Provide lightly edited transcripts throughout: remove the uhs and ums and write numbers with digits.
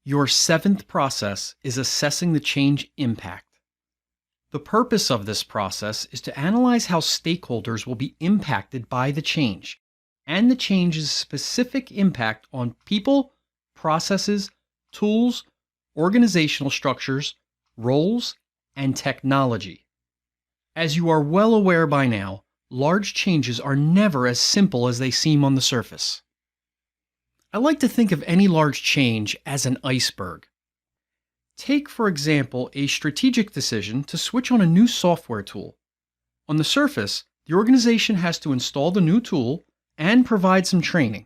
Your seventh process is assessing the change impact. The purpose of this process is to analyze how stakeholders will be impacted by the change and the change's specific impact on people, processes, tools, organizational structures, roles, and technology. As you are well aware by now, large changes are never as simple as they seem on the surface. I like to think of any large change as an iceberg. Take, for example, a strategic decision to switch on a new software tool. On the surface, the organization has to install the new tool and provide some training.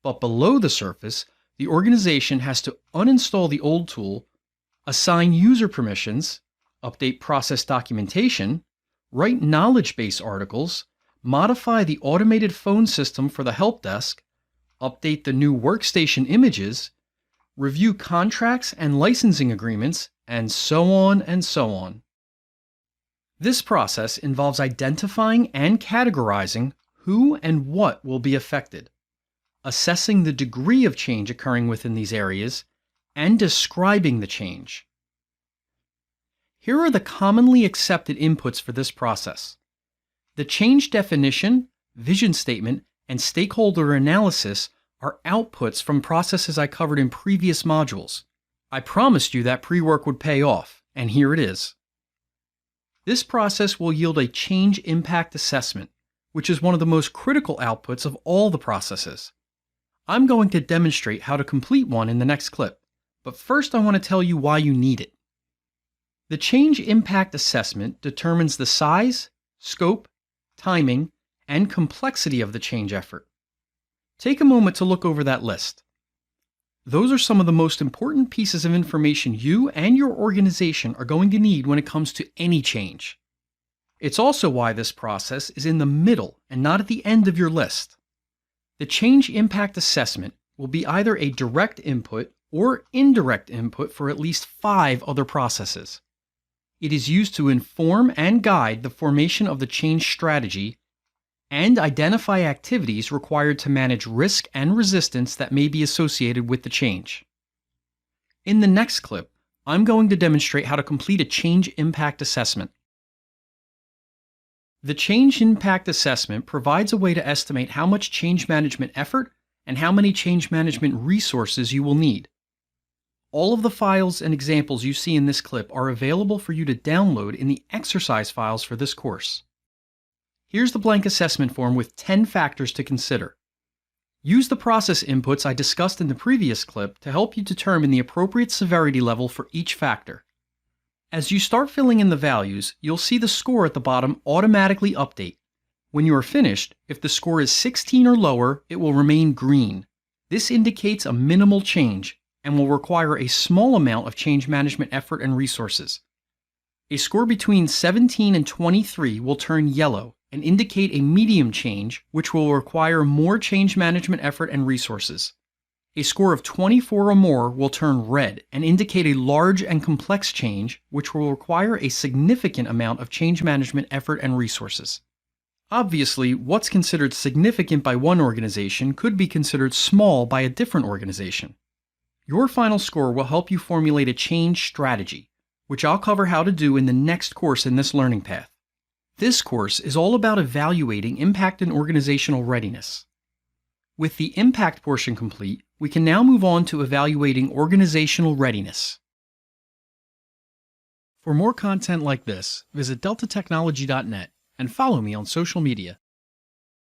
But below the surface, the organization has to uninstall the old tool, assign user permissions, update process documentation, write knowledge base articles, modify the automated phone system for the help desk, update the new workstation images, review contracts and licensing agreements, and so on and so on. This process involves identifying and categorizing who and what will be affected, assessing the degree of change occurring within these areas, and describing the change. Here are the commonly accepted inputs for this process. The change definition, vision statement, and stakeholder analysis are outputs from processes I covered in previous modules. I promised you that pre-work would pay off, and here it is. This process will yield a change impact assessment, which is one of the most critical outputs of all the processes. I'm going to demonstrate how to complete one in the next clip, but first I want to tell you why you need it. The change impact assessment determines the size, scope, timing, and complexity of the change effort. Take a moment to look over that list. Those are some of the most important pieces of information you and your organization are going to need when it comes to any change. It's also why this process is in the middle and not at the end of your list. The change impact assessment will be either a direct input or indirect input for at least 5 other processes. It is used to inform and guide the formation of the change strategy and identify activities required to manage risk and resistance that may be associated with the change. In the next clip, I'm going to demonstrate how to complete a change impact assessment. The change impact assessment provides a way to estimate how much change management effort and how many change management resources you will need. All of the files and examples you see in this clip are available for you to download in the exercise files for this course. Here's the blank assessment form with 10 factors to consider. Use the process inputs I discussed in the previous clip to help you determine the appropriate severity level for each factor. As you start filling in the values, you'll see the score at the bottom automatically update. When you are finished, if the score is 16 or lower, it will remain green. This indicates a minimal change and will require a small amount of change management effort and resources. A score between 17 and 23 will turn yellow and indicate a medium change, which will require more change management effort and resources. A score of 24 or more will turn red and indicate a large and complex change, which will require a significant amount of change management effort and resources. Obviously, what's considered significant by one organization could be considered small by a different organization. Your final score will help you formulate a change strategy, which I'll cover how to do in the next course in this learning path. This course is all about evaluating impact and organizational readiness. With the impact portion complete, we can now move on to evaluating organizational readiness. For more content like this, visit deltatechnology.net and follow me on social media.